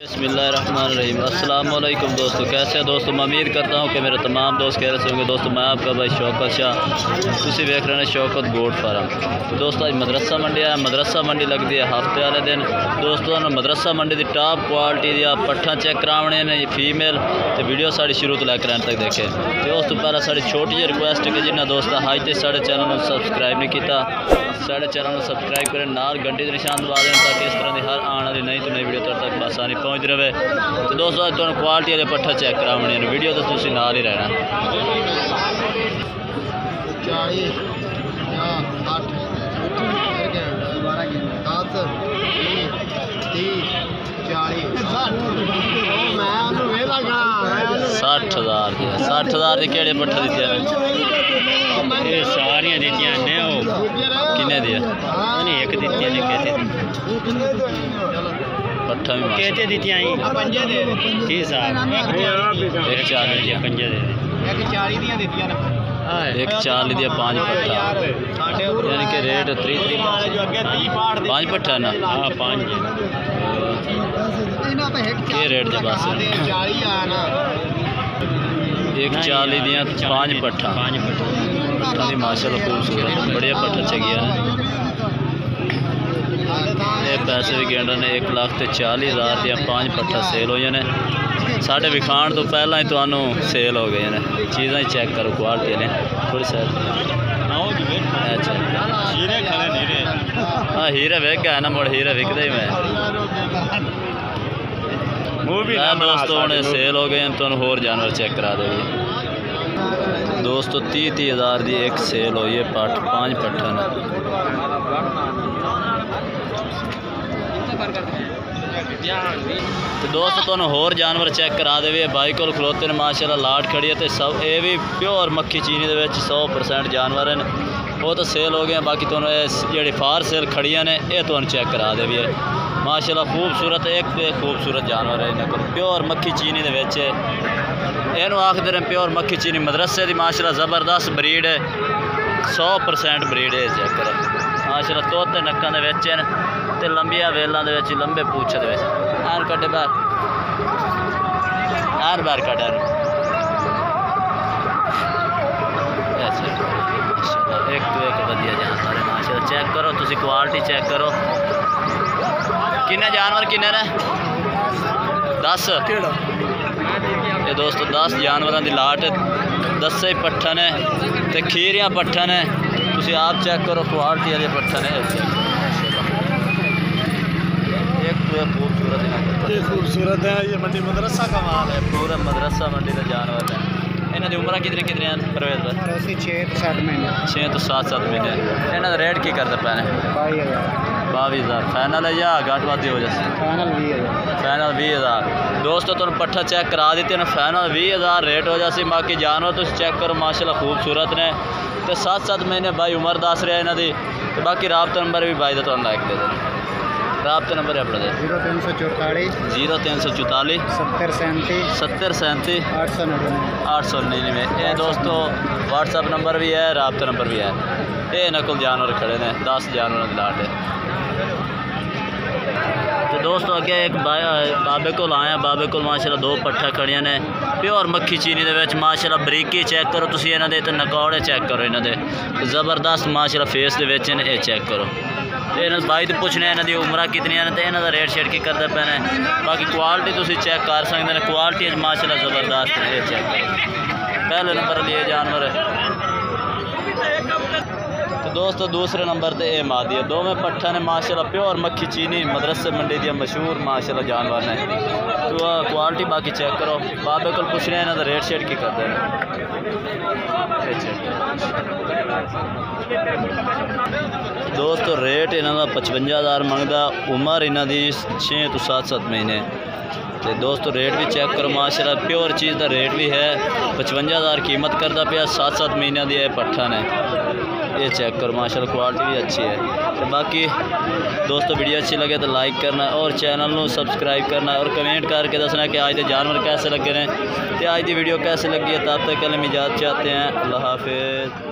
बिस्मिल्लाहिर्रहमानिर्रहीम। अस्सलाम वालेकुम दोस्तों, कैसे हैं दोस्तों। मैं उम्मीद करता हूँ कि मेरे तमाम दोस्त कह रहे होंगे। दोस्तों मैं आपका भाई शौकत शाह, तुसी देख रहे हैं शौकत गोट फार्म। तो दोस्तों आज मदरसा मंडी है, मदरसा मंडी लगती है हफ्ते वाले दिन। दोस्तों मदरसा मंडी की टॉप क्वालिटी दी पट्ठा चेक कराने ने फीमेल, तो वीडियो साड़ी शुरू तो लैकर एंड तक देखे। दोस्तों पहला साड़ी छोटी जी रिक्वेस्ट है कि जिन्हें दोस्त अज तक साढ़े चैनल को सबसक्राइब नहीं किया, साढ़े चैनल को सबसक्राइब करें, नाल घंटी के निशान दबा दें ताकि इस तरह की हर आने वाली नई तो नई वीडियो तक आसानी पहुँच रहे। तो दोस्तों अज तुहानू क्वालिटी वाले पट्ठा चेक कराने ने, वीडियो तो तुसीं नाल ही रहना। सठ हज़ार की केड़े पट्ठा दित्ते ये सारियां दित्तियां ने किन्ने दी एक दित्तियां ने पट्ठा भी कहते दित्तियां की साहब एक 40 दिया पंजे दे एक 40 दिया 5 पट्ठा, यानी कि रेट 5 पट्ठा ना। हाँ 5 ये रेट के बस एक 40 दिया 5 पट्ठा। पट्ठा की माशाल्लाह खूबसूरत बढ़िया पट्ठा चगिया है। ये पैसे भी गिन रहे हैं 1,40,000 दिया 5 पट्ठा सेल हो जाने। साढ़े विखाण तो पहला ही तो सेल हो गए हैं। चीज़ा ही चेक करो क्वालिटी ने थोड़ी साइड। हाँ हीरे विक गया ना, मुड़ हीरे विकते ही मैं दोस्तों हमने सेल हो गए। तो होर जानवर चेक करा देगी दोस्तों। 30,000 की एक सेल हुई है 5 पट्ठा ने। तो दोस्तों तुहानू होर जानवर चेक करा देवे। बाई को खलोते ने माशाल्लाह लाट खड़ी है। तो सब ये भी प्योर मक्खी चीनी के 100% जानवर हैं, वो तो सेल हो गए। बाकी तुहानू जी फार सेल खड़ियाँ ने ये तुहानू चेक करा देवी है माशाल्लाह खूबसूरत। एक खूबसूरत जानवर है इन्हें को प्योर मक्खी चीनी के इनू आखते हैं प्योर मक्खी चीनी मदरसे की माशाल्लाह ज़बरदस्त ब्रीड है, 100% ब्रीड है। चेक करो माशाल्लाह तोते नक्कां दे विच ते लंबिया वेलों के लंबे पूछ दे आर कटे बार आर बार कट एक तो एक वधिया जानवर है माशाल्लाह। चेक करो तुसी क्वालिटी चेक करो। किन्ने जानवर किन्ने ने 10 ये दोस्तों 10 जानवरों की लाट 10 ही पट्ठा ने ते खीरियाँ पट्ठा ने। तुसी आप चेक करो क्वालिटी वाले पट्ठा ने। खूबसूरत है ये मंडी मदरसा का माल है, पूरा मदरसा मंडी का जानवर है। इन्हों की उम्र कितनी परवेज पर 6 तो 7 महीने 6 तो 7 महीने। इन्हों का रेट की करते पैने 22,000 फाइनल है या घट वादी हो जाए? फाइनल 20,000 दोस्तों तुम पट्ठा चेक करा देते हैं। फाइनल 20,000 रेट हो जाए। बाकी जानवर तुम चेक करो माशाल्लाह खूबसूरत ने। तो 7 महीने भाई उम्र दस रहा इन्हों की। तो बाकी राबता नंबर भी भाई का तुम लाइक दे देना। राबता नंबर है अपना 0344 70 37 899। ये दोस्तों व्हाट्सअप नंबर भी है, राबता नंबर भी है। ये नकल जानवर खड़े ने 10 जानवरों की लाट है। तो दोस्तों अगे एक बाबे को आया, बाबे को माशाल्लाह 2 पट्ठा खड़ियां ने प्योर मक्खी चीनी के माशाल्लाह। बरीकी चेक करो तुसी इन्हां दे ते नकौड़े चेक करो इन्हां दे ज़बरदस्त माशाल्लाह फेस दे विच ने। चेक करो तो इन्होंने बाई तो पुछने इन्हों की उम्र कितनी ने तो इन्हों का रेट शेट की करते पैने। बाकी क्वालिटी तुसी चेक कर सकते हैं, क्वालिटी माशाल्लाह ज़बरदस्त है। ये चेक करो पहले नंबर लिए जानवर है। तो दोस्तों दूसरे नंबर पर ये मादी है। दोवें पट्ठा ने माशाल्लाह प्योर मक्खी चीनी मदरसे मंडी दी मशहूर माशाल्लाह जानवर ने। तो क्वालिटी बाकी चेक करो। बाबे को पुछने इन्हों का रेट शेट की करते हैं। दोस्तों रेट इन्हों का 55,000 मंगता। उम्र इन्हों की 6 तो 7 महीने। तो दोस्तों रेट भी चेक करो माशाल्लाह प्योर चीज़ का रेट भी है। 55,000 कीमत करता पाया 7 महीनों की पट्ठा ने। ये चेक करो माशाल्लाह क्वालिटी भी अच्छी है। तो बाकी दोस्तों वीडियो अच्छी लगे तो लाइक करना और चैनल को सब्सक्राइब करना और कमेंट करके दसना कि आज के जानवर कैसे लगे हैं, तो आज की वीडियो कैसे लगी है। तब तक के लिए इजाज़त चाहते हैं। अल्लाह हाफिज़।